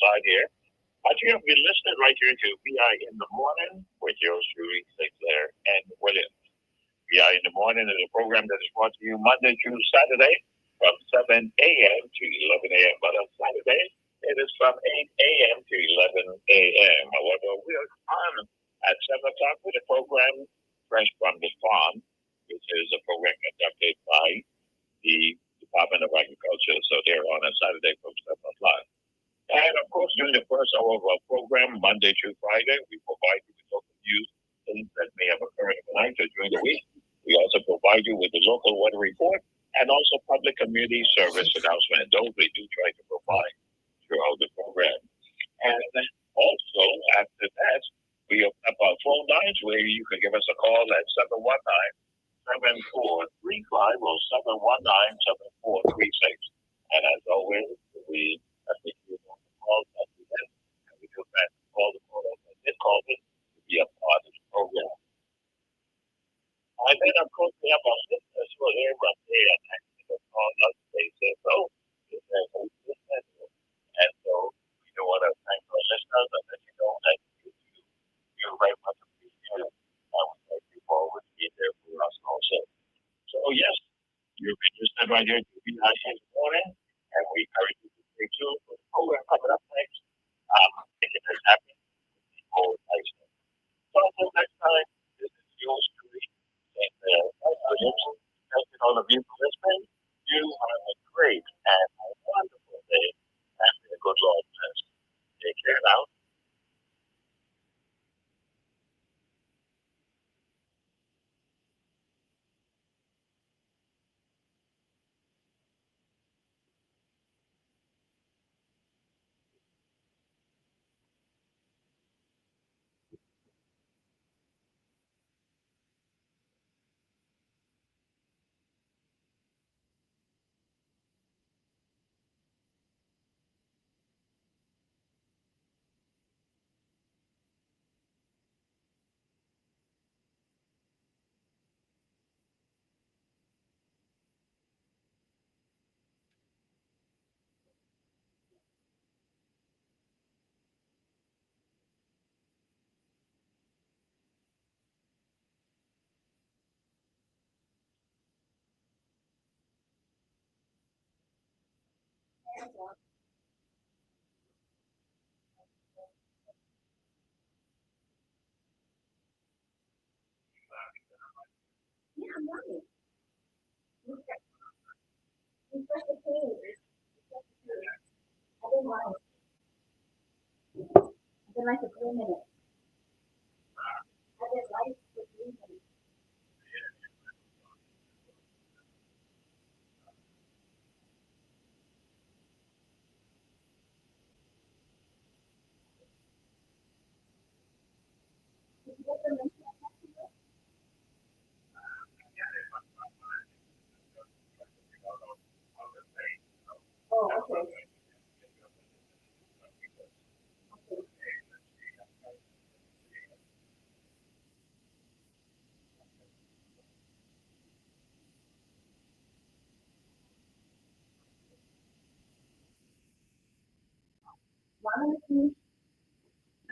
side here. But you have been listening right here to VI in the Morning with yours truly, Sinclair and Williams. VI in the Morning is a program that is brought to you Monday through Saturday from 7 a.m. to 11 a.m. But on Saturday, it is from 8 a.m. to 11 a.m. However, we are on at 7 o'clock with a program Fresh from the Farm, which is a program conducted by the Department of Agriculture. So they're on a Saturday from 7 o'clock. And of course, during the first hour of our program, Monday through Friday, we provide you with local news, things that may have occurred overnight or during the week. We also provide you with the local weather report and also public community service announcement. Those we do try to provide throughout the program. And also, after that, we open up our phone lines where you can give us a call at 719-7435 or 719-7436. And as always, we appreciate all the calls that we get, and we do thank all the callers that did call in to be a part of the program. And then, of course, we have our listeners who are here from day and night to call us. They say, so, and so we do want to thank our listeners and let you know that you very much appreciate it. And we thank you for always being there for us also. So, yes, you've been listening right here to VI in the Morning, and we encourage you to stay tuned for the program coming up next. Making this happen with Nykole Tyson. So, until next time, this is yours truly, and Williams. Thank you all of you for listening. You have a great and a wonderful day, and may the good Lord bless. Take care now.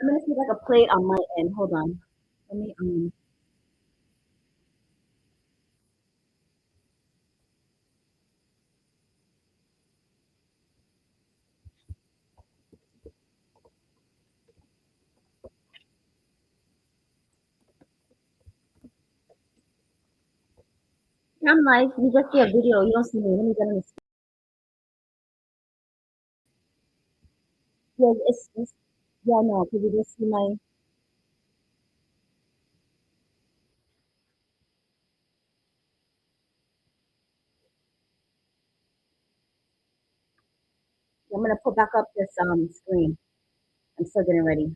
I'm gonna see like a plate on my end. Hold on. Let me I'm live. You just see a video. You don't see me. Let me get on the screen. Yeah, it's yeah, no, because you just see my. I'm gonna put back up this screen. I'm still getting ready.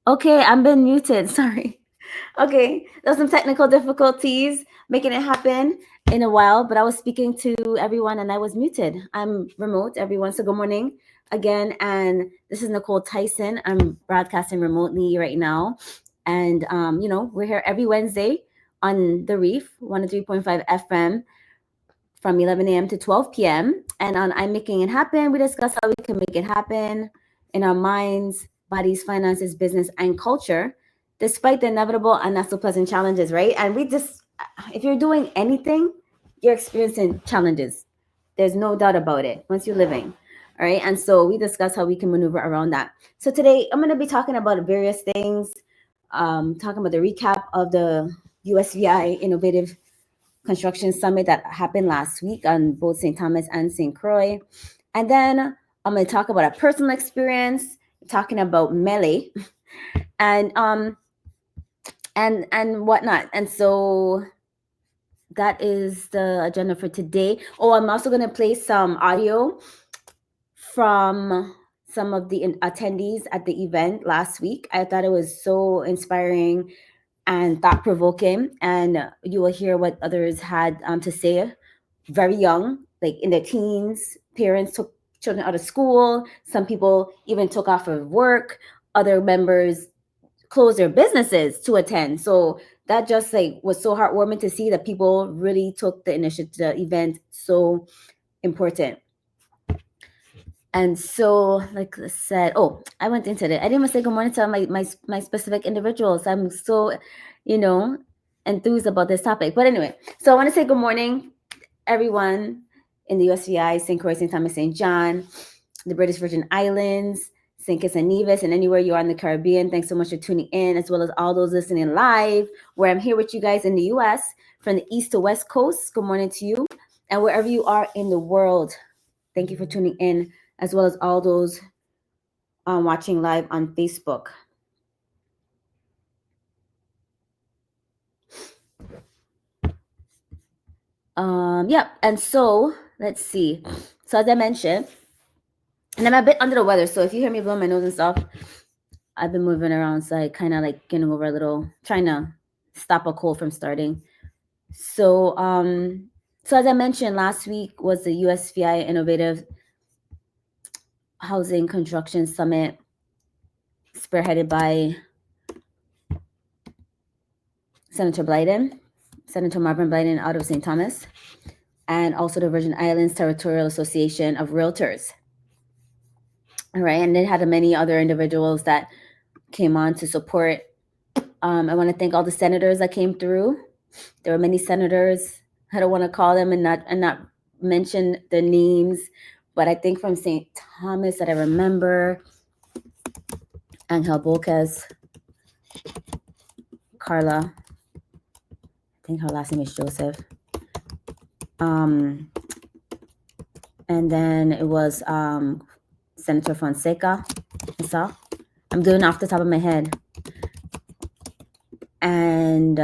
Okay, I'm been muted. Sorry. Okay, there's some technical difficulties making it happen in a while, but I was speaking to everyone and I was muted. I'm remote, everyone. So good morning again. And this is Nykole Tyson. I'm broadcasting remotely right now. And, we're here every Wednesday on The Reef, 103.5 FM from 11 a.m. to 12 p.m. And on I'm Making It Happen, we discuss how we can make it happen in our minds, bodies, finances, business, and culture, despite the inevitable and not so pleasant challenges, right? And if you're doing anything, you're experiencing challenges. There's no doubt about it once you're living. All right. And so we discuss how we can maneuver around that. So today I'm going to be talking about various things, talking about the recap of the USVI Innovative Construction Summit that happened last week on both St. Thomas and St. Croix. And then I'm going to talk about a personal experience, talking about melee and whatnot. And so that is the agenda for today. Oh, I'm also going to play some audio from some of the attendees at the event last week. I thought it was so inspiring and thought-provoking, and you will hear what others had to say. Very young, like in their teens, parents took children out of school. Some people even took off of work. Other members closed their businesses to attend. So that just like was so heartwarming to see that people really took the initiative, the event so important. And so, like I said, I went into it. I didn't even say good morning to my specific individuals. I'm so, enthused about this topic. But anyway, so I want to say good morning, everyone in the USVI, St. Croix, St. Thomas, St. John, the British Virgin Islands, St. Kitts and Nevis, and anywhere you are in the Caribbean. Thanks so much for tuning in, as well as all those listening live, where I'm here with you guys in the US, from the East to West Coast. Good morning to you. And wherever you are in the world, thank you for tuning in, as well as all those watching live on Facebook. And so let's see. So as I mentioned, and I'm a bit under the weather, so if you hear me blow my nose and stuff, I've been moving around, so I kind of like getting over a little, trying to stop a cold from starting. So so as I mentioned, last week was the USVI Innovative Housing Construction Summit, spearheaded by Senator Blyden, Senator Marvin Blyden out of St. Thomas, and also the Virgin Islands Territorial Association of Realtors. All right, and it had many other individuals that came on to support. I want to thank all the senators that came through. There were many senators. I don't want to call them and not mention the names, but I think from St. Thomas that I remember, Angel Bocas, Carla, I think her last name is Joseph. And then it was Senator Fonseca, I saw. I'm doing it off the top of my head. And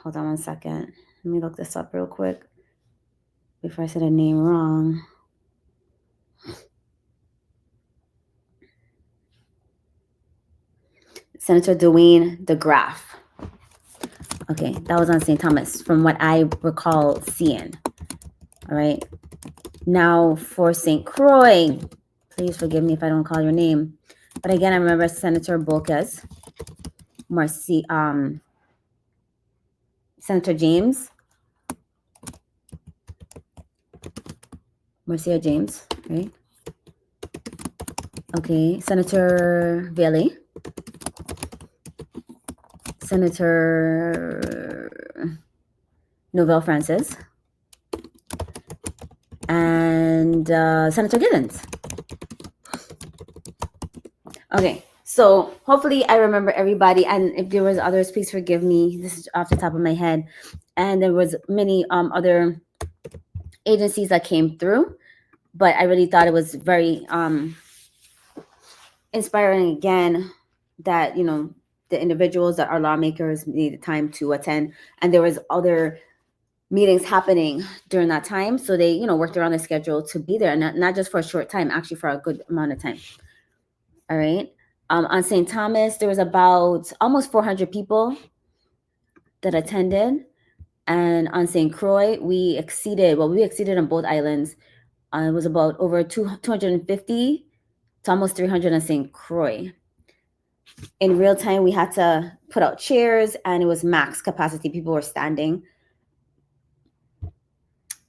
hold on one second. Let me look this up real quick before I said a name wrong. Senator Dwayne DeGraff. Okay, that was on St. Thomas, from what I recall seeing. All right. Now for St. Croix, please forgive me if I don't call your name. But again, I remember Senator Bocas, Senator James, Marcia James, right? Okay, Senator Bailey, Senator Novell Francis, and Senator Giddens. Okay, so hopefully I remember everybody, and if there was others, please forgive me. This is off the top of my head. And there was many other agencies that came through, but I really thought it was very inspiring again that, the individuals that are lawmakers needed time to attend, and there was other meetings happening during that time, so they worked around the schedule to be there, and not just for a short time, actually for a good amount of time. All right. On St. Thomas, there was about almost 400 people that attended. And on St. Croix, we exceeded on both islands. It was about over 250 to almost 300 on St. Croix. In real time, we had to put out chairs, and it was max capacity. People were standing.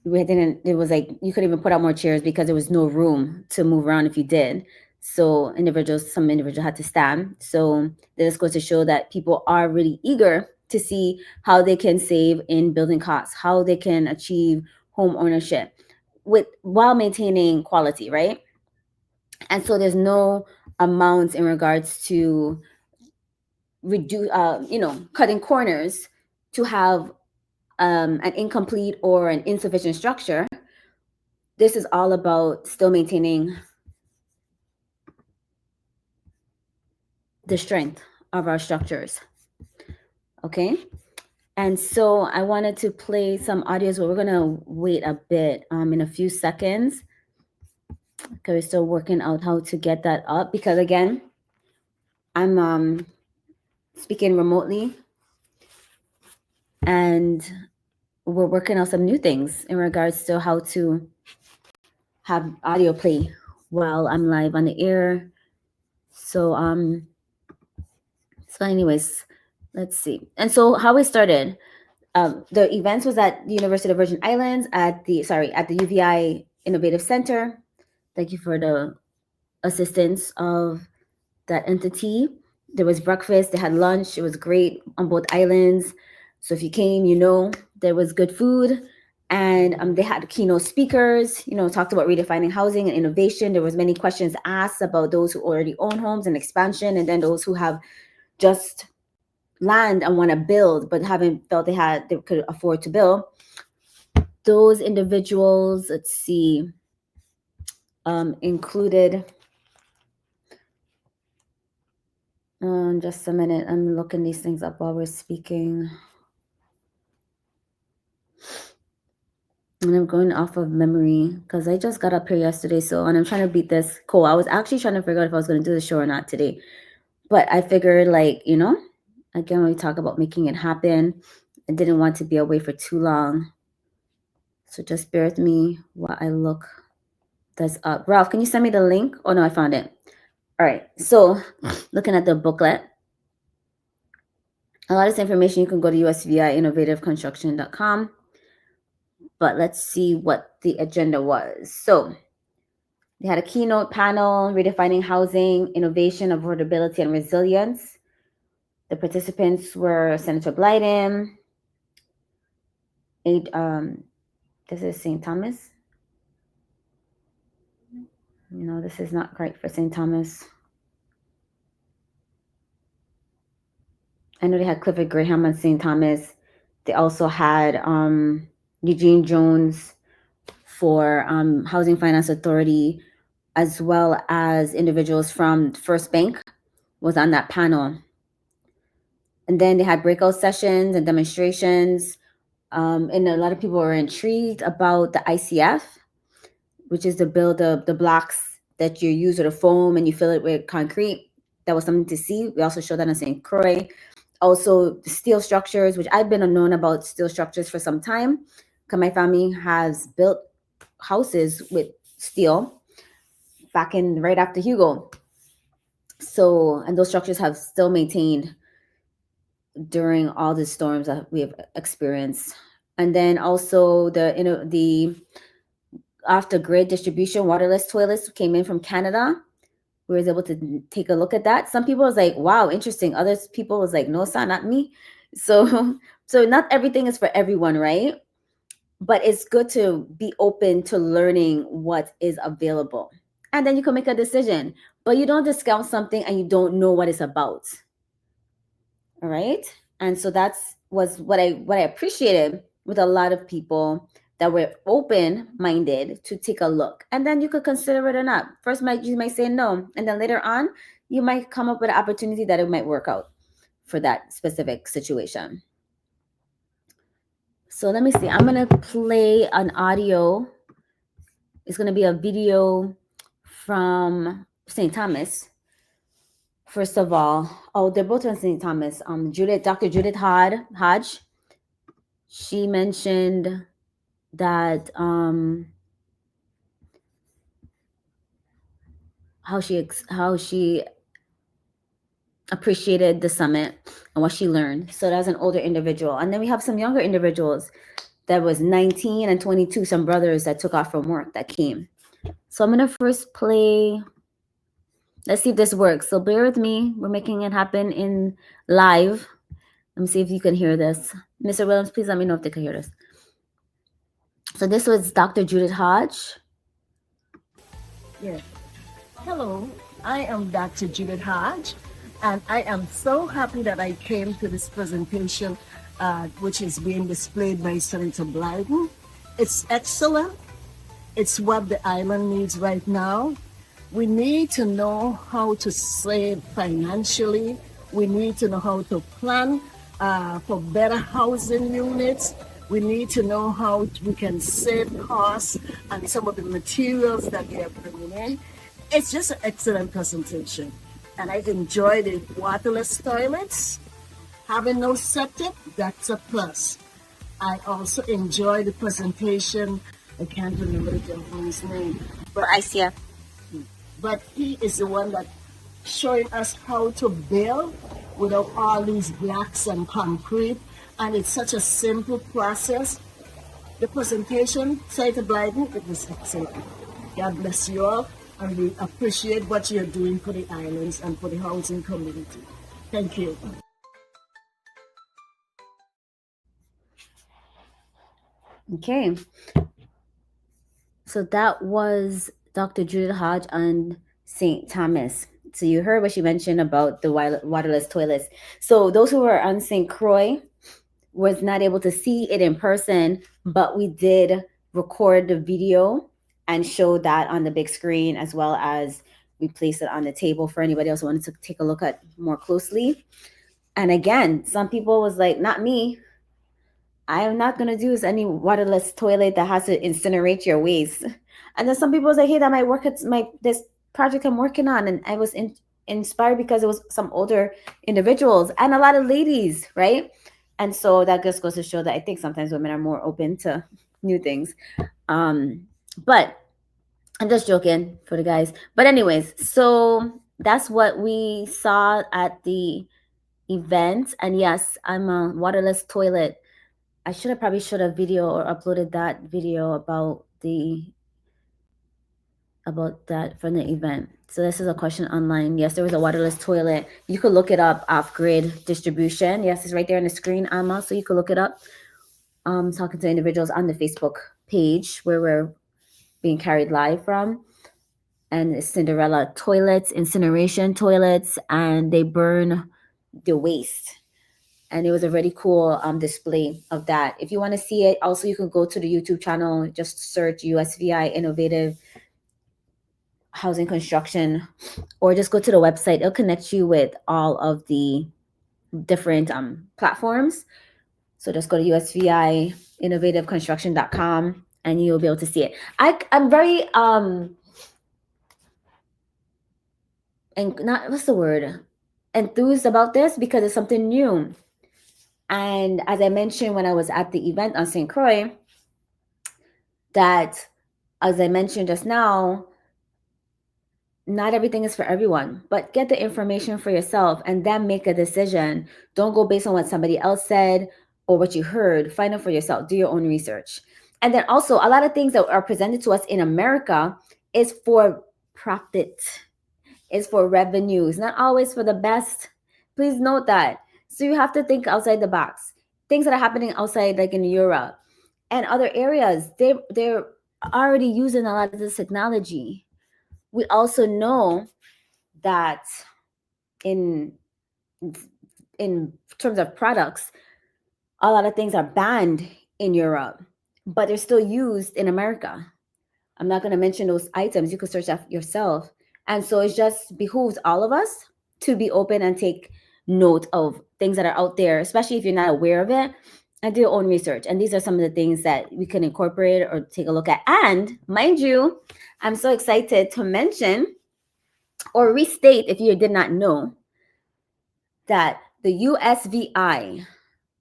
It was like you couldn't even put out more chairs because there was no room to move around if you did. So some individuals had to stand. So this goes to show that people are really eager to see how they can save in building costs, how they can achieve home ownership while maintaining quality, right? And so there's no amounts in regards to cutting corners to have an incomplete or an insufficient structure. This is all about still maintaining the strength of our structures. Okay. And so I wanted to play some audios, but we're going to wait a bit in a few seconds because we're still working out how to get that up. Because again, I'm speaking remotely, and we're working on some new things in regards to how to have audio play while I'm live on the air. So anyways, let's see. And so how we started. The events was at the University of Virgin Islands at the UVI Innovative Center. Thank you for the assistance of that entity. There was breakfast, they had lunch, it was great on both islands. So if you came, there was good food. And they had keynote speakers, talked about redefining housing and innovation. There was many questions asked about those who already own homes and expansion, and then those who have just land and want to build but haven't felt they could afford to build. Those individuals, let's see, included, just a minute, I'm looking these things up while we're speaking. And I'm going off of memory because I just got up here yesterday. And I'm trying to beat this. Cool. I was actually trying to figure out if I was going to do the show or not today. But I figured, again, when we talk about making it happen, I didn't want to be away for too long. So just bear with me while I look this up. Ralph, can you send me the link? Oh, no, I found it. All right. So looking at the booklet, a lot of this information, you can go to usviinnovativeconstruction.com. But let's see what the agenda was. So they had a keynote panel, redefining housing, innovation, affordability, and resilience. The participants were Senator Blyden. This is St. Thomas. No, this is not right for St. Thomas. I know they had Clifford Graham on St. Thomas. They also had Eugene Jones for Housing Finance Authority, as well as individuals from First Bank was on that panel. And then they had breakout sessions and demonstrations. And a lot of people were intrigued about the ICF, which is the blocks that you use with a foam and you fill it with concrete. That was something to see. We also showed that in St. Croix. Also, the steel structures, which I've been known about steel structures for some time, because my family has built houses with steel back in right after Hugo. So, and those structures have still maintained during all the storms that we have experienced. And then also the after grid distribution waterless toilets came in from Canada. We was able to take a look at that. Some people was like, wow, interesting. Other people was like, no, son, not me. So not everything is for everyone, right? But it's good to be open to learning what is available. And then you can make a decision. But you don't discount something and you don't know what it's about. All right. And so was what I appreciated with a lot of people, that were open-minded to take a look. And then you could consider it or not. First, you might say no. And then later on, you might come up with an opportunity that it might work out for that specific situation. So let me see. I'm going to play an audio. It's going to be a video from St. Thomas. First of all, they're both on St. Thomas. Dr. Judith Hodge, she mentioned that how she appreciated the summit and what she learned. So that's an older individual. And then we have some younger individuals that was 19 and 22, some brothers that took off from work that came. So I'm going to first play. Let's see if this works. So bear with me. We're making it happen in live. Let me see if you can hear this. Mr. Williams, please let me know if they can hear this. So this was Dr. Judith Hodge. Yeah. Hello, I am Dr. Judith Hodge, and I am so happy that I came to this presentation, which is being displayed by Senator Blyden. It's excellent. It's what the island needs right now. We need to know how to save financially. We need to know how to plan for better housing units. We need to know how we can save costs and some of the materials that we are bringing in. It's just an excellent presentation. And I enjoyed the waterless toilets. Having no septic, that's a plus. I also enjoyed the presentation. I can't remember the gentleman's name. But ICF. But he is the one that showing us how to build without all these blocks and concrete. And it's such a simple process. The presentation, Senator Blyden, it was excellent. God bless you all, and we appreciate what you're doing for the islands and for the housing community. Thank you. Okay. So that was Dr. Judith Hodge on St. Thomas. So you heard what she mentioned about the waterless toilets. So those who were on St. Croix was not able to see it in person, but we did record the video and show that on the big screen, as well as we placed it on the table for anybody else who wanted to take a look at more closely. And again, some people was like, not me. I am not going to do any waterless toilet that has to incinerate your waste. And then some people was like, hey, that might work at this project I'm working on. And I was inspired because it was some older individuals and a lot of ladies, right? And so that just goes to show that I think sometimes women are more open to new things. But I'm just joking for the guys. But anyways, so that's what we saw at the event. And yes, I'm a waterless toilet. I should have probably video or uploaded that video about that from the event. So this is a question online. Yes, there was a waterless toilet. You could look it up, off-grid distribution. Yes, it's right there on the screen, Alma, so you could look it up. Talking to individuals on the Facebook page where we're being carried live from. And it's Cinderella toilets, incineration toilets, and they burn the waste. And it was a really cool display of that. If you want to see it, also you can go to the YouTube channel, just search USVI Innovative Housing Construction, or just go to the website. It'll connect you with all of the different platforms. So just go to usviinnovativeconstruction.com and you'll be able to see it. I'm very and not what's the word, enthused about this because it's something new. And as I mentioned when I was at the event on St. Croix, that as I mentioned just now, not everything is for everyone, but get the information for yourself and then make a decision. Don't go based on what somebody else said or what you heard. Find out for yourself. Do your own research. And then also a lot of things that are presented to us in America is for profit, is for revenue. It's not always for the best. Please note that. So you have to think outside the box. Things that are happening outside, like in Europe and other areas, they're already using a lot of this technology. We also know that in terms of products, a lot of things are banned in Europe, but they're still used in America. I'm not going to mention those items. You can search that yourself. And so it just behooves all of us to be open and take note of things that are out there, especially if you're not aware of it, and do your own research. And these are some of the things that we can incorporate or take a look at. And mind you, I'm so excited to mention or restate, if you did not know, that the USVI,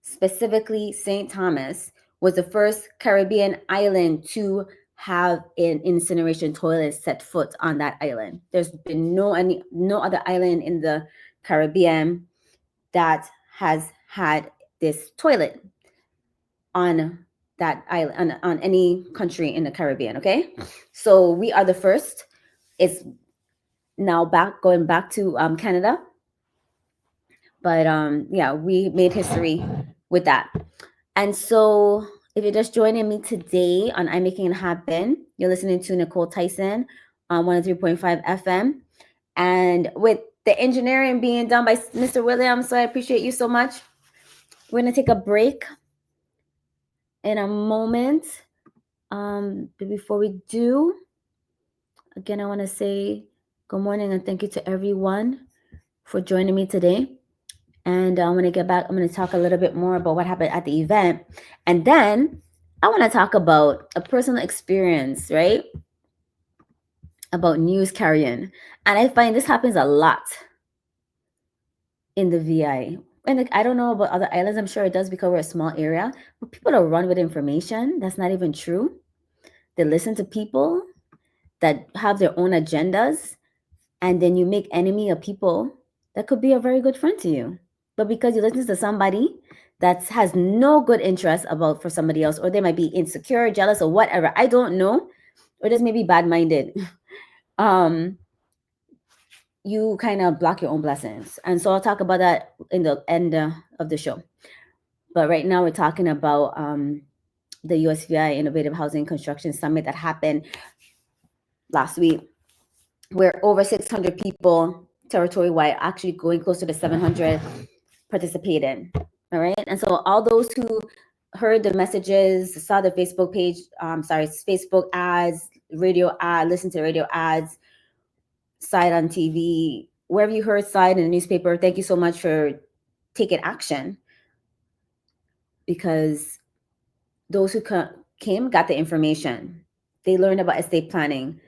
specifically St. Thomas, was the first Caribbean island to have an incineration toilet set foot on that island. There's been no other island in the Caribbean that has had this toilet on that island, on any country in the Caribbean. Okay, so we are the first. It's now going back to Canada, but yeah, we made history with that. And so if you're just joining me today on I'm Making It Happen, you're listening to Nykole Tyson on 103.5 FM. And with the engineering being done by Mr. Williams, so I appreciate you so much. We're going to take a break in a moment. But before we do, again, I want to say good morning and thank you to everyone for joining me today. And when I get back, I'm going to talk a little bit more about what happened at the event. And then I want to talk about a personal experience, right? About news carrying. And I find this happens a lot in the VI. And I don't know about other islands. I'm sure it does because we're a small area. But people that run with information that's not even true. They listen to people that have their own agendas. And then you make enemy of people that could be a very good friend to you. But because you listen to somebody that has no good interest about for somebody else, or they might be insecure, jealous, or whatever, I don't know, or just maybe bad-minded, you kind of block your own blessings. And so I'll talk about that in the end of the show. But right now we're talking about the USVI Innovative Housing Construction Summit that happened last week, where over 600 people territory-wide, actually going closer to 700, participated. All right. And so all those who heard the messages, saw the Facebook page, Facebook ads, radio ad, listened to radio ads, side on TV, wherever you heard side in the newspaper, thank you so much for taking action, because those who came got the information. They learned about estate planning.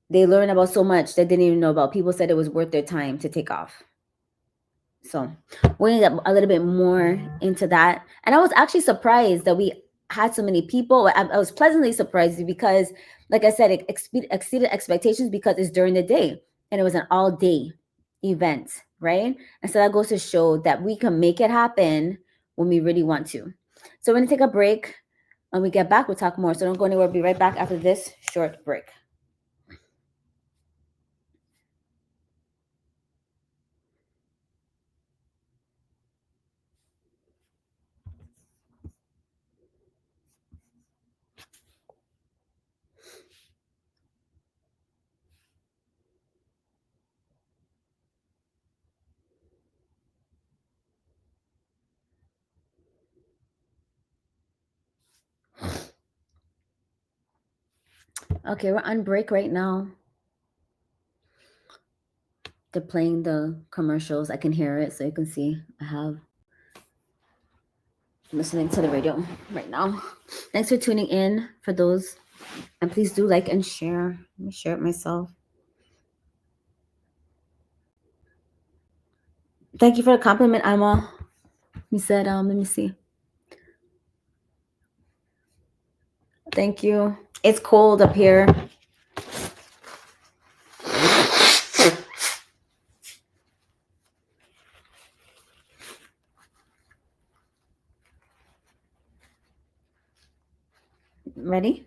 They learned about so much they didn't even know about. People said it was worth their time to take off. So we're going to get a little bit more into that. And I was actually surprised that we had so many people. I was pleasantly surprised because, like I said, it exceeded expectations because it's during the day and it was an all-day event, right? And so that goes to show that we can make it happen when we really want to. So we're going to take a break. When we get back, we'll talk more. So don't go anywhere. We'll be right back after this short break. Okay, we're on break right now. They're playing the commercials. I can hear it, so you can see I'm listening to the radio right now. Thanks for tuning in for those. And please do like and share. Let me share it myself. Thank you for the compliment, Emma. You said, let me see. Thank you. It's cold up here. Ready?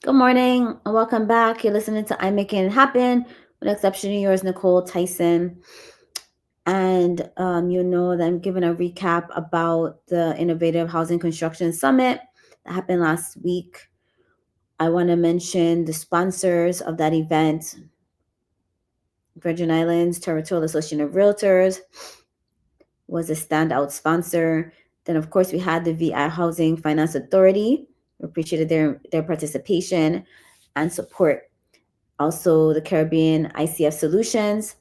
Good morning and welcome back. You're listening to I'm Making It Happen with exception of yours, Nykole Tyson. And you know that I'm giving a recap about the Innovative Housing Construction Summit that happened last week. I want to mention the sponsors of that event: Virgin Islands Territorial Association of Realtors was a standout sponsor. Then, of course, we had the VI Housing Finance Authority. We appreciated their participation and support. Also, the Caribbean ICF Solutions,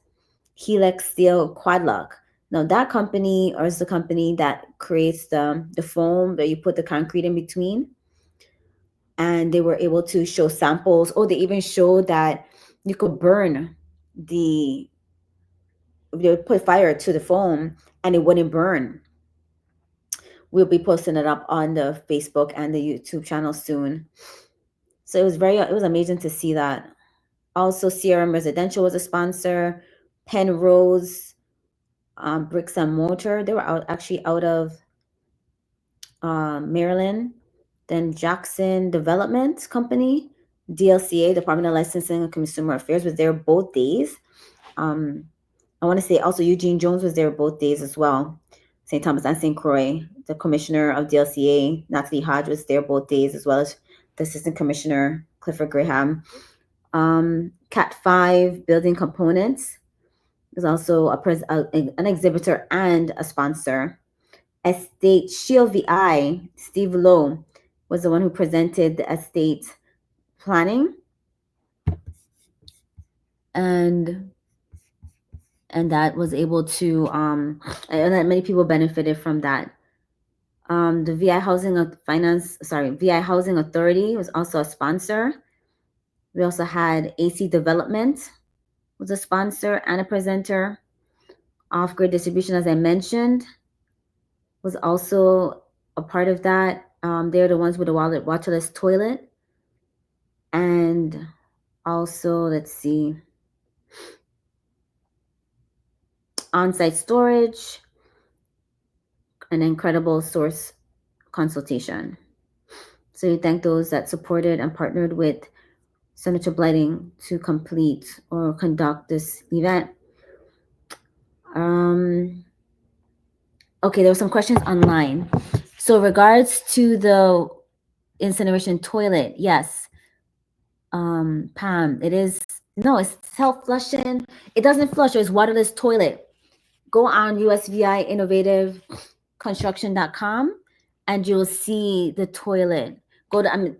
Helix Steel, Quadlock. Now, that company is the company that creates the foam that you put the concrete in between. and they were able to show samples. Oh, they even showed that you could burn they would put fire to the foam and it wouldn't burn. We'll be posting it up on the Facebook and the YouTube channel soon. So it was amazing to see that. Also, CRM Residential was a sponsor. Penrose, Bricks and Mortar, they were actually out of Maryland. Then Jackson Development Company, DLCA, Department of Licensing and Consumer Affairs, was there both days. I want to say also Eugene Jones was there both days as well. St. Thomas and St. Croix, the commissioner of DLCA, Natalie Hodge, was there both days, as well as the assistant commissioner, Clifford Graham. Cat 5 Building Components is also an exhibitor and a sponsor. Estate Shield VI, Steve Lowe, was the one who presented the estate planning. And that was able to, and that many people benefited from that. The VI Housing Authority was also a sponsor. We also had AC Development was a sponsor and a presenter. Off-grid distribution, as I mentioned, was also a part of that. They're the ones with the waterless toilet. And also, let's see, on-site storage, an incredible source consultation. So we thank those that supported and partnered with Senator Blyden to complete or conduct this event. Okay, there were some questions online. So regards to the incineration toilet, yes. Pam, it's self-flushing. It doesn't flush, it's waterless toilet. Go on usviinnovativeconstruction.com and you'll see the toilet. Go to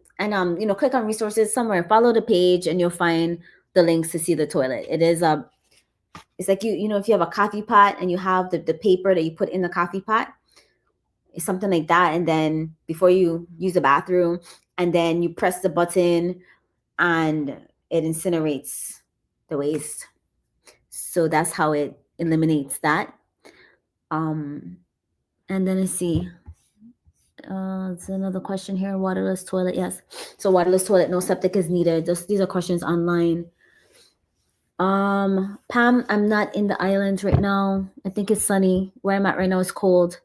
click on resources somewhere, follow the page, and you'll find the links to see the toilet. It is it's like if you have a coffee pot and you have the paper that you put in the coffee pot, it's something like that. And then before you use the bathroom, and then you press the button and it incinerates the waste. So that's how it eliminates that. And then I see it's another question here. Waterless toilet, yes. So waterless toilet, no septic is needed. These are questions online. Pam, I'm not in the islands right now. I think it's sunny. Where I'm at right now is cold.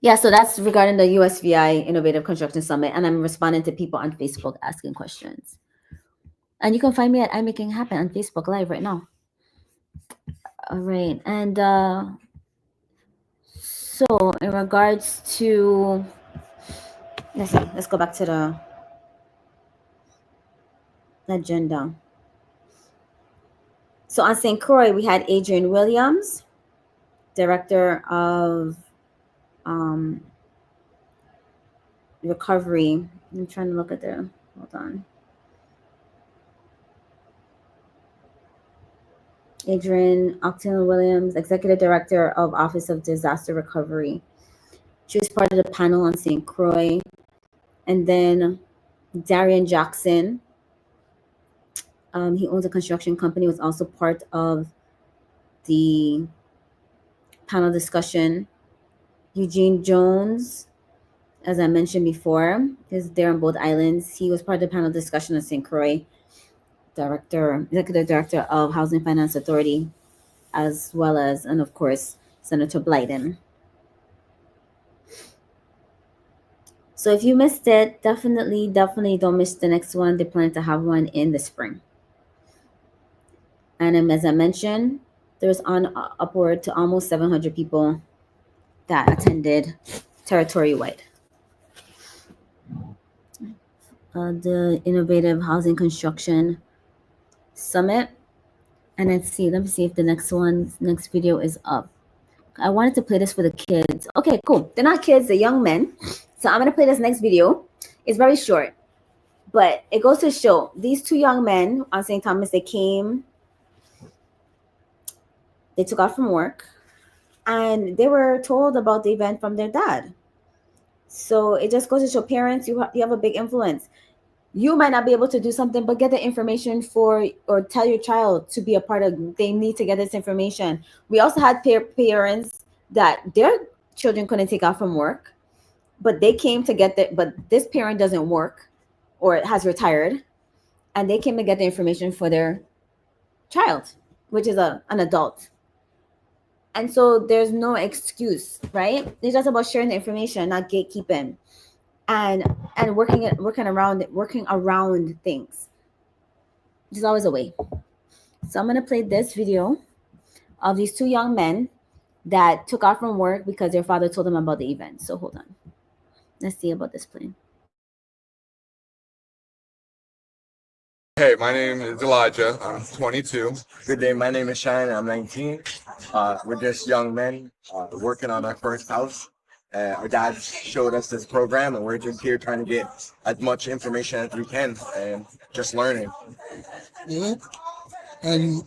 Yeah, so that's regarding the USVI Innovative Construction Summit, and I'm responding to people on Facebook asking questions. And you can find me at I'm Making It Happen on Facebook Live right now. All right, and so in regards to, let's go back to the agenda. So on St. Croix, we had Adrian Williams, Director of Recovery. I'm trying to look at hold on. Adrian Octavian Williams, Executive Director of Office of Disaster Recovery. She was part of the panel on St. Croix. And then Darian Jackson, he owns a construction company, was also part of the panel discussion. Eugene Jones, as I mentioned before, is there on both islands. He was part of the panel discussion on St. Croix, Executive Director of Housing Finance Authority, as well as, and of course, Senator Blyden. So if you missed it, definitely don't miss the next one. They plan to have one in the spring. And as I mentioned, there's upward to almost 700 people that attended territory-wide. The Innovative Housing Construction Summit. And let me see if the next video is up. I wanted to play this for the kids. Okay, cool. They're not kids, they're young men. So I'm going to play this next video. It's very short, but it goes to show these two young men on St. Thomas, they took off from work and they were told about the event from their dad. So it just goes to show parents, you have a big influence. You might not be able to do something, but get the information for, or tell your child to be a part of, they need to get this information. We also had parents that their children couldn't take off from work, but they came to get the, but this parent doesn't work or has retired, and they came to get the information for their child, which is an adult. And so there's no excuse, right? It's just about sharing the information, not gatekeeping, and working around things. There's always a way. So I'm gonna play this video of these two young men that took off from work because their father told them about the event. So hold on. Let's see about this plane. Hey, my name is Elijah. I'm 22. Good day, my name is Shine. I'm 19. We're just young men working on our first house. Our dad showed us this program, and we're just here trying to get as much information as we can and just learning. Yeah. And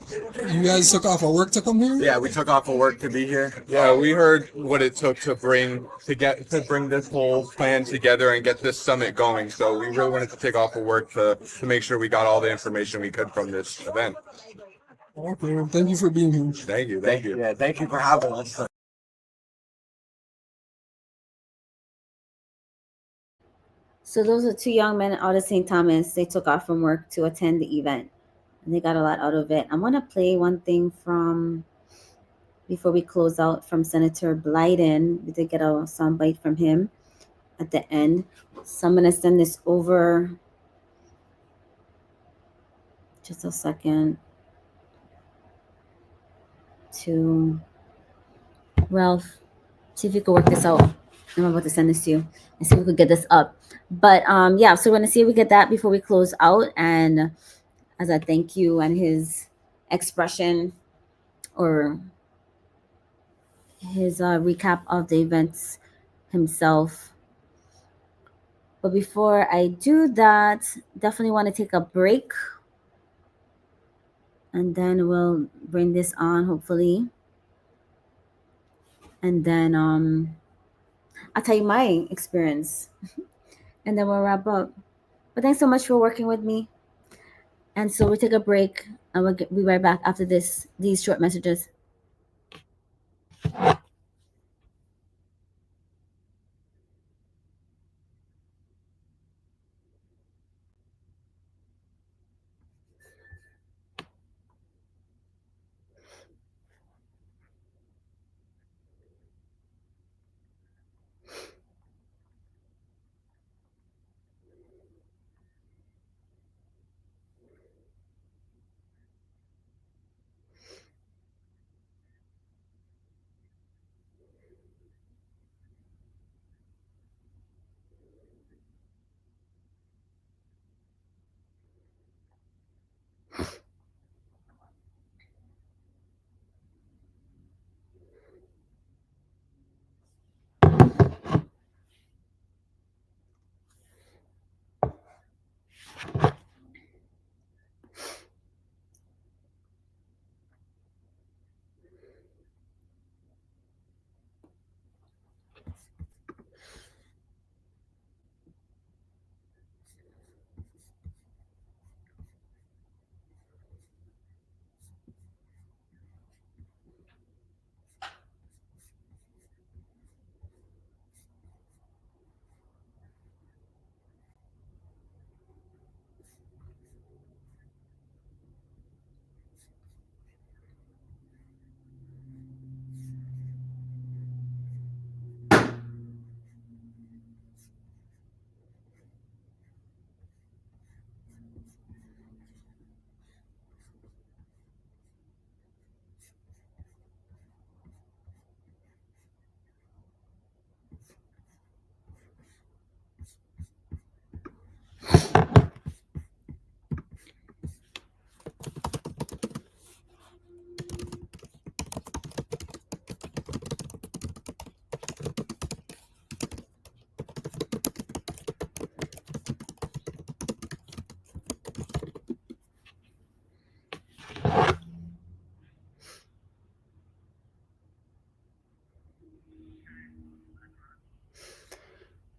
you guys took off of work to come here? Yeah, we took off of work to be here. Yeah, we heard what it took to bring this whole plan together and get this summit going. So we really wanted to take off of work to make sure we got all the information we could from this event. Okay, well, thank you for being here. Thank you. Thank you. Yeah, thank you for having us. So those are two young men out of St. Thomas. They took off from work to attend the event, and they got a lot out of it. I'm gonna play one thing from, before we close out, from Senator Blyden. We did get a soundbite from him at the end. So I'm gonna send this over. Just a second. To Ralph. See if you can work this out. I'm about to send this to you and see if we could get this up. But yeah, so we're gonna see if we get that before we close out, and as a thank you and his expression or his recap of the events himself. But before I do that, definitely want to take a break, and then we'll bring this on hopefully, and then I'll tell you my experience and then we'll wrap up. But thanks so much for working with me. And so we'll take a break and we'll be right back after these short messages.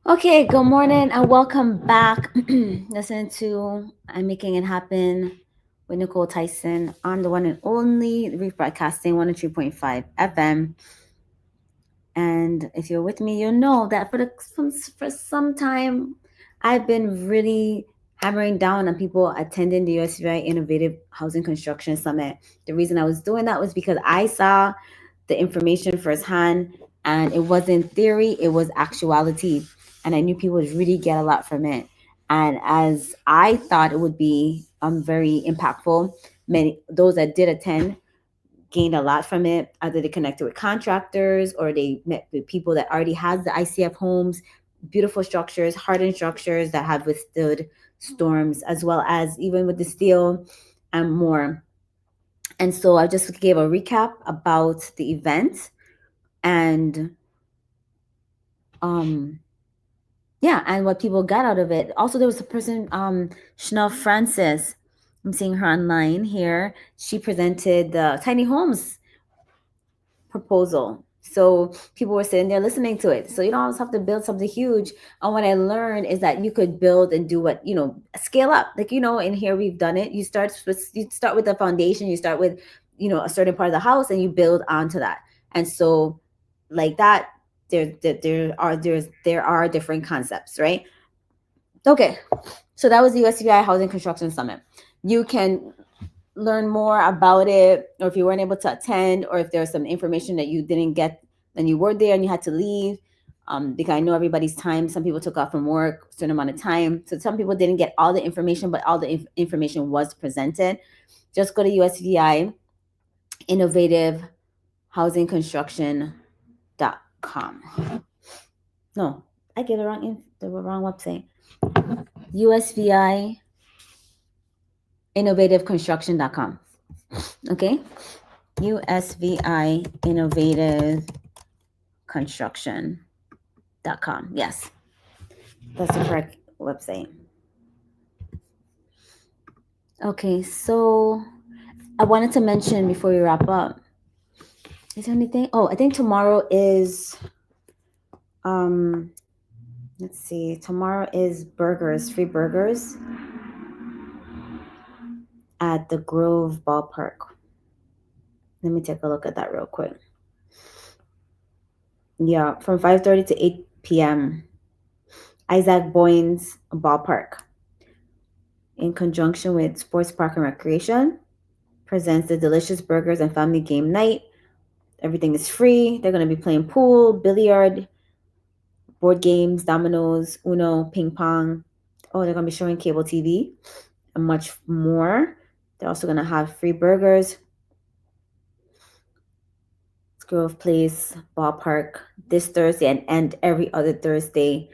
Okay, good morning and welcome back. Listen to I'm Making It Happen with Nykole Tyson on the one and only Reef Broadcasting 103.5 FM. And if you're with me, you'll know that for some time, I've been really hammering down on people attending the USVI Innovative Housing Construction Summit. The reason I was doing that was because I saw the information firsthand, and it wasn't theory, it was actuality. And I knew people would really get a lot from it. And as I thought it would be very impactful, many those that did attend gained a lot from it. Either they connected with contractors or they met with people that already has the ICF homes, beautiful structures, hardened structures that have withstood storms, as well as even with the steel and more. And so I just gave a recap about the event and and what people got out of it. Also, there was a person, Chanel Francis. I'm seeing her online here. She presented the tiny homes proposal. So people were sitting there listening to it. So you don't always have to build something huge. And what I learned is that you could build and do what, scale up. Like, in here we've done it. You start with the foundation, you start with, a certain part of the house and you build onto that. And so like that, there are different concepts, right? Okay. So that was the USVI Housing Construction Summit. You can learn more about it, or if you weren't able to attend, or if there's some information that you didn't get and you were there and you had to leave, because I know everybody's time. Some people took off from work a certain amount of time, so some people didn't get all the information, but all the information was presented. Just go to USVI Innovative Housing Construction.com. No, I gave the wrong website. USVI innovativeconstruction.com. Okay, USVI innovativeconstruction.com. Yes, that's the correct website. Okay, so I wanted to mention before we wrap up, is there anything? Oh, I think tomorrow is let's see, tomorrow is free burgers at the Grove Ballpark. Let me take a look at that real quick. Yeah, from 5:30 to 8 p.m. Isaac Boynes Ballpark, in conjunction with Sports Park and Recreation, presents the delicious burgers and family game night. Everything is free. They're going to be playing pool, billiard, board games, dominoes, Uno, ping pong. Oh, they're going to be showing cable TV and much more. They're also going to have free burgers. Grove Place Ballpark this Thursday and every other Thursday.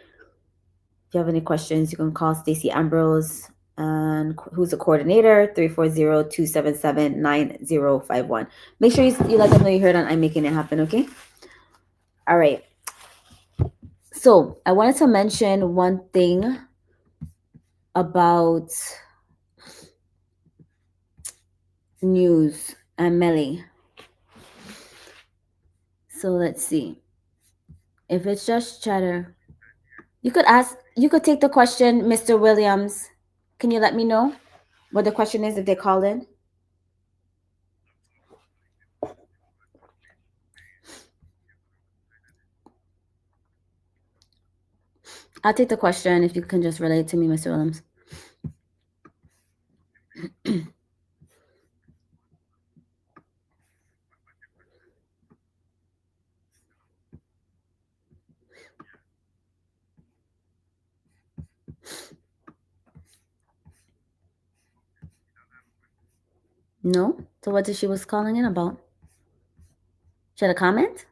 If you have any questions, you can call Stacey Ambrose, and who's the coordinator, 340-277-9051. Make sure you let them know you heard on I'm Making It Happen, okay? All right. So I wanted to mention one thing about news and Melly. So let's see. If it's just chatter, you could take the question, Mr. Williams. Can you let me know what the question is if they called in? I'll take the question if you can just relay it to me, Mr. Williams. No? So what did she was calling in about? She had a comment?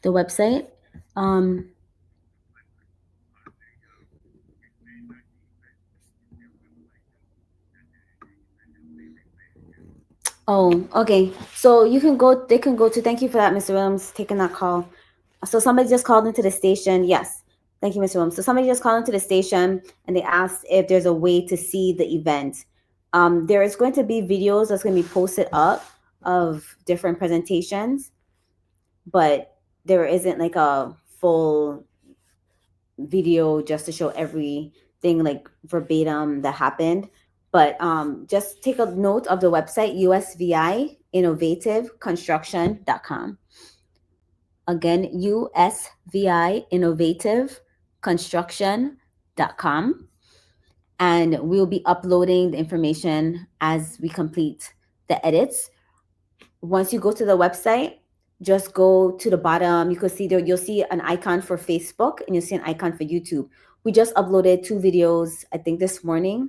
The website? Oh, okay. So they can go to, thank you for that, Mr. Williams, taking that call. So somebody just called into the station. Yes, Thank you, Mr. Williams. So somebody just called into the station and they asked if there's a way to see the event. There is going to be videos that's going to be posted up of different presentations, but there isn't like a full video just to show everything like verbatim that happened. But just take a note of the website, usviinnovativeconstruction.com. Again, usviinnovativeconstruction.com. And we'll be uploading the information as we complete the edits. Once you go to the website, just go to the bottom. You can see there, you'll see an icon for Facebook and you'll see an icon for YouTube. We just uploaded 2 videos, I think this morning.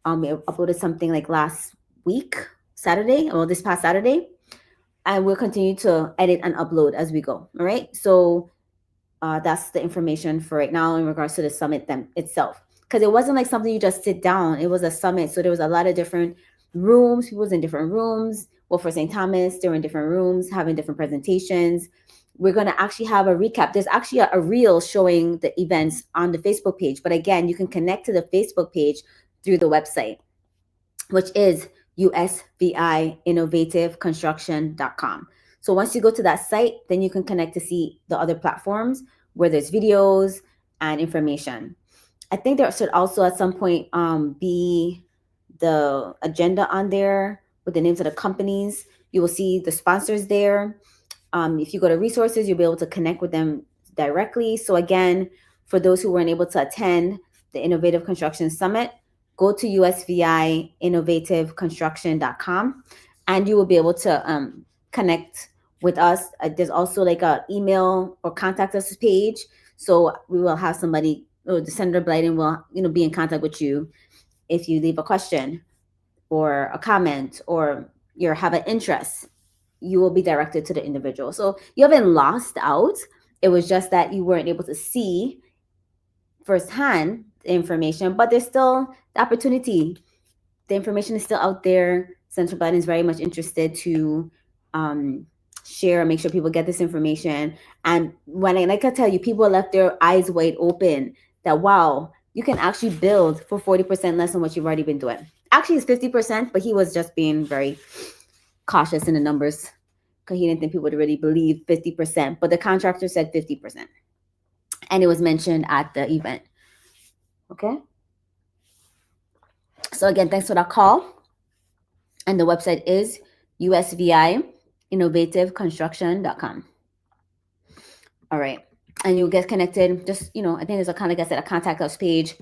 We uploaded something like last week, Saturday, or this past Saturday. And we'll continue to edit and upload as we go. All right. So that's the information for right now in regards to the summit itself. Because it wasn't like something you just sit down. It was a summit. So there was a lot of different rooms. People was in different rooms. Well, for St. Thomas, they were in different rooms, having different presentations. We're going to actually have a recap. There's actually a reel showing the events on the Facebook page. But again, you can connect to the Facebook page through the website, which is usviinnovativeconstruction.com. So once you go to that site, then you can connect to see the other platforms where there's videos and information. I think there should also at some point be the agenda on there with the names of the companies. You will see the sponsors there. If you go to resources, you'll be able to connect with them directly. So again, for those who weren't able to attend the Innovative Construction Summit, go to usviinnovativeconstruction.com and you will be able to connect with us. There's also like a email or contact us page. So we will have somebody, or the Senator Blyden will be in contact with you if you leave a question or a comment or you have an interest. You will be directed to the individual. So you haven't lost out. It was just that you weren't able to see firsthand the information, but there's still the opportunity. The information is still out there. Senator Blyden is very much interested to share and make sure people get this information. And like I tell you, people left their eyes wide open that, wow, you can actually build for 40% less than what you've already been doing. Actually, it's 50%, but he was just being very cautious in the numbers because he didn't think people would really believe 50%. But the contractor said 50%. And it was mentioned at the event. Okay. So again, thanks for that call. And the website is usviinnovativeconstruction.com. All right. And you'll get connected. Just, I think there's a contact us page.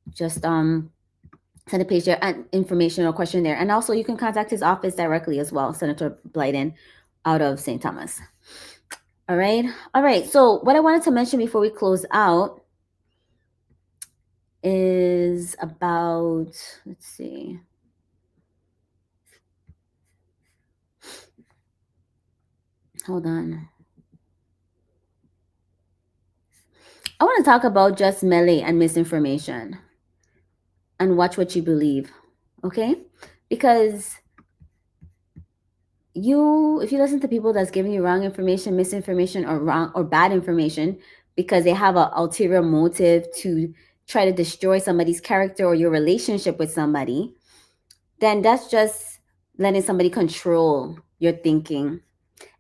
Just send a page there and information or question there. And also you can contact his office directly as well, Senator Blyden out of St. Thomas. All right. All right. So what I wanted to mention before we close out is about, let's see. Hold on. I want to talk about just melee and misinformation and watch what you believe. Okay? Because if you listen to people that's giving you wrong information, misinformation, or wrong or bad information because they have an ulterior motive to try to destroy somebody's character or your relationship with somebody, then that's just letting somebody control your thinking,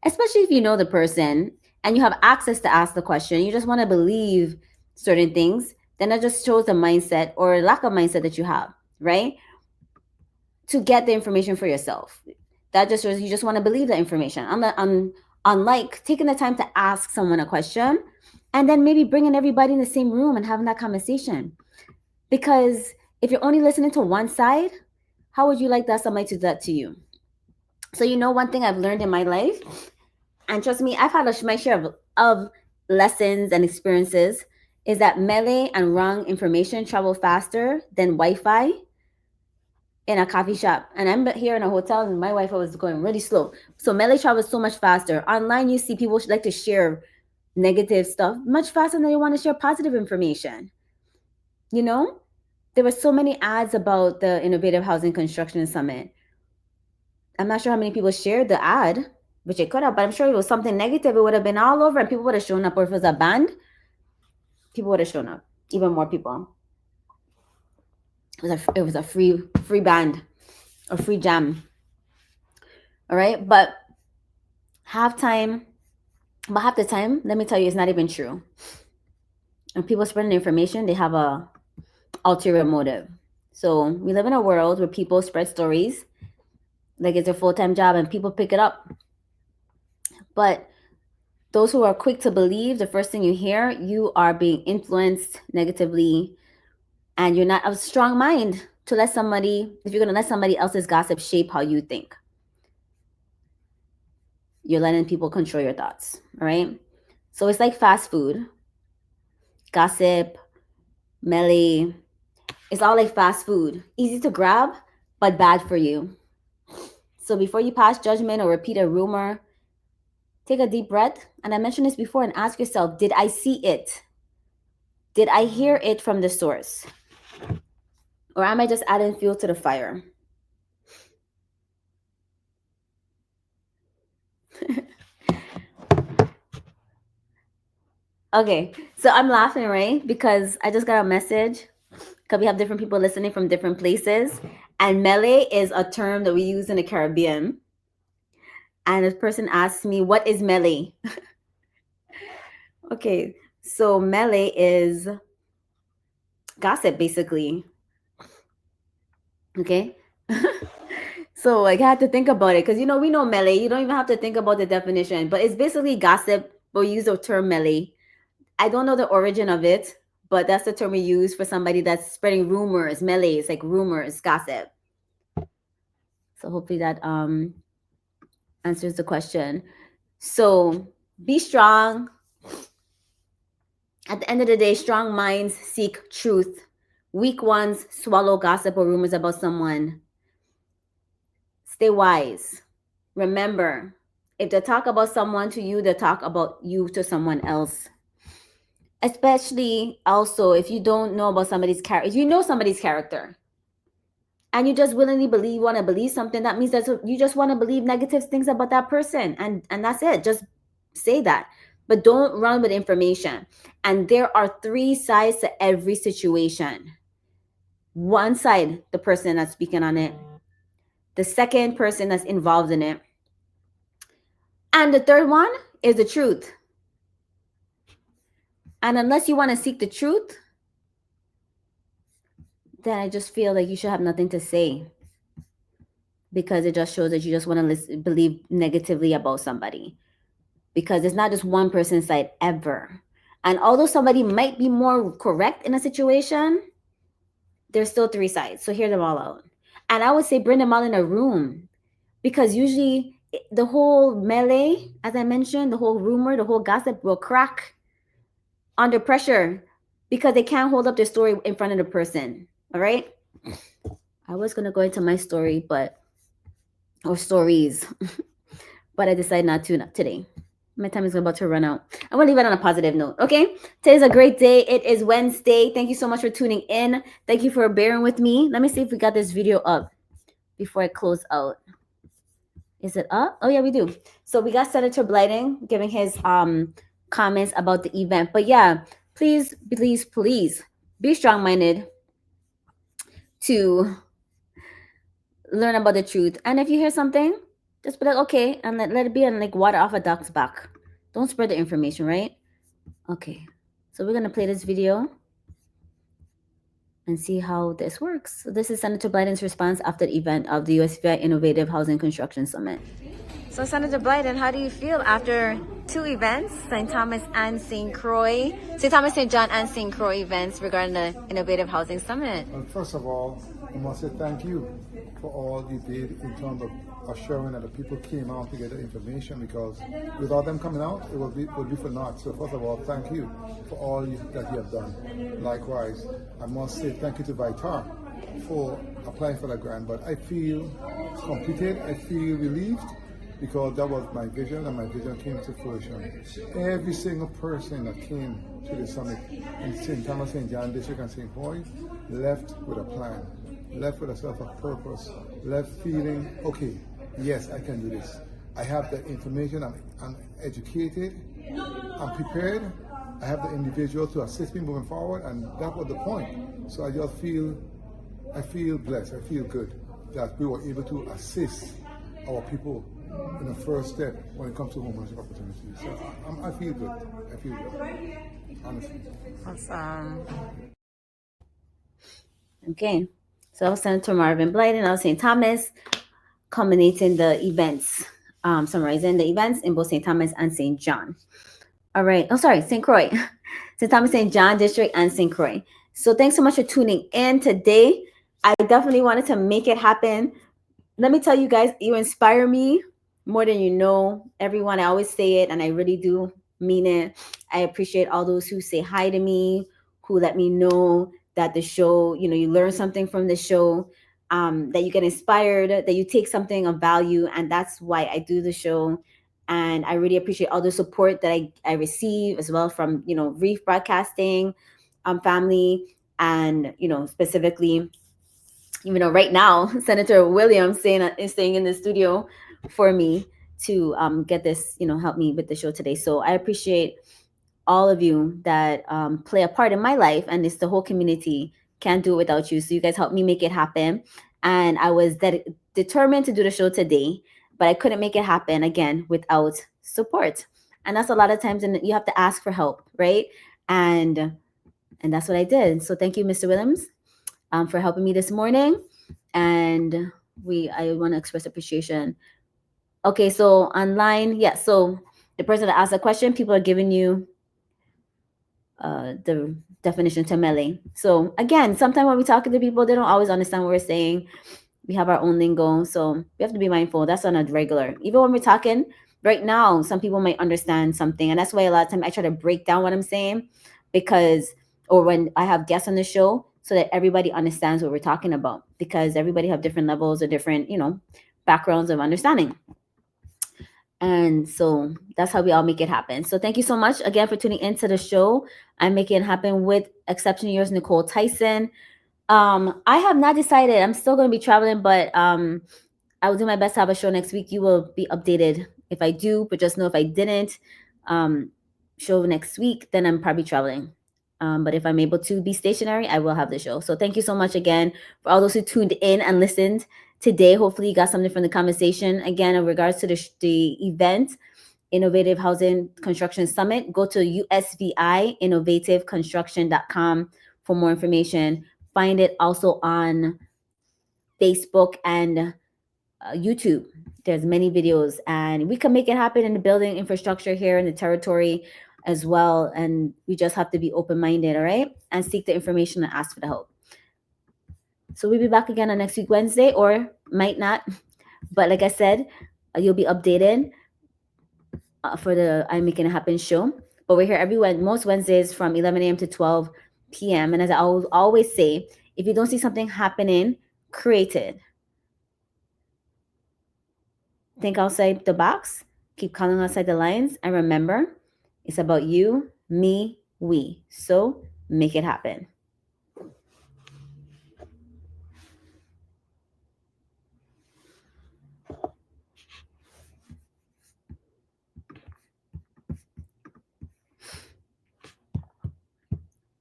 especially if you know the person and you have access to ask the question. You just want to believe certain things, then that just shows the mindset or lack of mindset that you have, right? To get the information for yourself. That just shows you just want to believe the information. Unlike taking the time to ask someone a question and then maybe bringing everybody in the same room and having that conversation. Because if you're only listening to one side, how would you like that somebody to do that to you? So one thing I've learned in my life, and trust me, I've had my share of lessons and experiences, is that melee and wrong information travel faster than Wi-Fi in a coffee shop. And I'm here in a hotel and my Wi-Fi was going really slow. So melee travels so much faster. Online, you see people like to share negative stuff much faster than they want to share positive information. There were so many ads about the Innovative Housing Construction Summit. I'm not sure how many people shared the ad, which it could have, but I'm sure it was something negative. It would have been all over and people would have shown up, or if it was a band, people would have shown up, even more people. It was a free band, a free jam. All right, but half the time, let me tell you, it's not even true. And people spreading information, they have a ulterior motive. So we live in a world where people spread stories like it's a full-time job and people pick it up. But those who are quick to believe the first thing you hear, you are being influenced negatively, and you're not of strong mind to let somebody, if you're going to let somebody else's gossip shape how you think. You're letting people control your thoughts, all right? So it's like fast food, gossip, melee. It's all like fast food, easy to grab, but bad for you. So before you pass judgment or repeat a rumor, take a deep breath. And I mentioned this before, and ask yourself, did I see it? Did I hear it from the source? Or am I just adding fuel to the fire? Okay, so I'm laughing, right? Because I just got a message, because we have different people listening from different places. And melee is a term that we use in the Caribbean. And this person asked me, what is melee? Okay, so melee is gossip, basically. Okay. So like, I had to think about it, because we know melee. You don't even have to think about the definition, but it's basically gossip, but we use the term melee. I don't know the origin of it, but that's the term we use for somebody that's spreading rumors. Melee is like rumors, gossip. So hopefully that answers the question. So be strong. At the end of the day, strong minds seek truth. Weak ones swallow gossip or rumors about someone. Stay wise. Remember, if they talk about someone to you, they talk about you to someone else. Especially also if you don't know about somebody's character. If you know somebody's character and you just willingly want to believe something, that means that you just want to believe negative things about that person. And that's it. Just say that. But don't run with information. And there are 3 sides to every situation. One side, the person that's speaking on it. The second person that's involved in it. And the third one is the truth. And unless you want to seek the truth, then I just feel like you should have nothing to say, because it just shows that you just want to believe negatively about somebody, because it's not just one person's side ever. And although somebody might be more correct in a situation, there's still 3 sides. So hear them all out. And I would say bring them all in a room, because usually the whole melee, as I mentioned, the whole rumor, the whole gossip will crack under pressure because they can't hold up their story in front of the person. All right. I was going to go into my story, or stories, but I decided not to today. My time is about to run out. I want to leave it on a positive note. Okay. Today's a great day. It is Wednesday. Thank you so much for tuning in. Thank you for bearing with me. Let me see if we got this video up before I close out. Is it up? Oh yeah, we do. So we got Senator Blyden giving his comments about the event. But yeah, please be strong-minded to learn about the truth. And if you hear something, just be like, okay, and let it be, and like water off a duck's back. Don't spread the information, right? Okay, so we're gonna play this video and see how this works. So this is Senator Blyden's response after the event of the USVI Innovative Housing Construction Summit. So Senator Blyden, how do you feel after 2 events, St. Thomas and St. Croix, St. Thomas, St. John and St. Croix events regarding the Innovative Housing Summit? Well, first of all, I must say thank you for all you did in terms of assuring that the people came out to get the information, because without them coming out, it would be for naught. So first of all, thank you for all that you have done. Likewise, I must say thank you to Vitar for applying for the grant, but I feel completed, I feel relieved, because that was my vision, and my vision came to fruition. Every single person that came to the summit in St. Thomas, St. John District and St. Croix left with a plan, left with a sense of purpose, left feeling, okay, yes, I can do this. I have the information, I'm educated, I'm prepared, I have the individual to assist me moving forward, and that was the point. So I just feel blessed. I feel good that we were able to assist our people in the first step when it comes to homeownership opportunities. So I feel good. I feel good. Honestly. Awesome. Okay. So I was Senator Marvin Blyden, I was St. Thomas, culminating the events, summarizing the events in both St. Thomas and St. John. All right. Oh, sorry, St. Croix. St. Thomas, St. John District, and St. Croix. So thanks so much for tuning in today. I definitely wanted to make it happen. Let me tell you guys, you inspire me more than you know. Everyone, I always say it, and I really do mean it. I appreciate all those who say hi to me, who let me know that the show, you know, you learn something from the show, that you get inspired, that you take something of value, and that's why I do the show. And I really appreciate all the support that I receive as well from, you know, Reef Broadcasting family, and, you know, specifically, you know, right now, Senator Williams is staying in the studio for me to get this, you know, help me with the show today. So I appreciate all of you that play a part in my life, and it's the whole community. Can't do it without you. So you guys helped me make it happen. And I was determined to do the show today, but I couldn't make it happen again without support. And that's a lot of times, and you have to ask for help, right? And that's what I did. So thank you, Mr. Williams, for helping me this morning. And I want to express appreciation. Okay, so online, yeah. So the person that asked the question, people are giving you the definition to melee. So again, sometimes when we talk to people, they don't always understand what we're saying. We have our own lingo, so we have to be mindful. That's on a regular. Even when we're talking right now, some people might understand something, and that's why a lot of times I try to break down what I'm saying, or when I have guests on the show, so that everybody understands what we're talking about, because everybody have different levels or different, you know, backgrounds of understanding. And so that's how we all make it happen. So thank you so much again for tuning into the show. I'm making it happen with exception yours, Nykole Tyson. I have not decided. I'm still going to be traveling, but I will do my best to have a show next week. You will be updated if I do, but just know if I didn't show next week, then I'm probably traveling. But if I'm able to be stationary, I will have the show. So thank you so much again for all those who tuned in and listened today. Hopefully you got something from the conversation. Again, in regards to the event, Innovative Housing Construction Summit, go to usviinnovativeconstruction.com for more information. Find it also on Facebook and YouTube. There's many videos, and we can make it happen in the building infrastructure here in the territory as well. And we just have to be open-minded, all right? And seek the information and ask for the help. So we'll be back again on next week, Wednesday, or might not. But like I said, you'll be updated for the I'm Making It Happen show. But we're here most Wednesdays from 11 a.m. to 12 p.m. And as I always say, if you don't see something happening, create it. Think outside the box. Keep calling outside the lines. And remember, it's about you, me, we. So make it happen.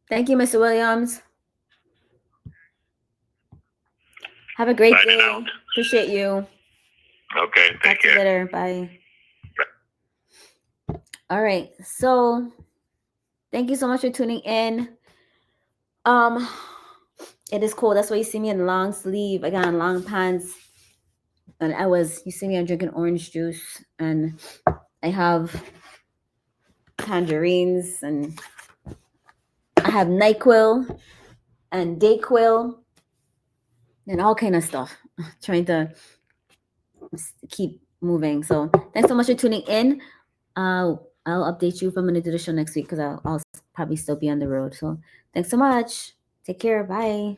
Thank you, Mr. Williams. Have a great day. Out. Appreciate you. Okay, take care. Later. Bye. All right. So thank you so much for tuning in. It is cold. That's why you see me in long sleeve. I got on long pants. And you see me, I'm drinking orange juice. And I have tangerines. And I have Nykole and Dayquil. And all kind of stuff. Trying to keep moving. So thanks so much for tuning in. I'll update you if I'm going to do the show next week, because I'll probably still be on the road. So thanks so much. Take care. Bye.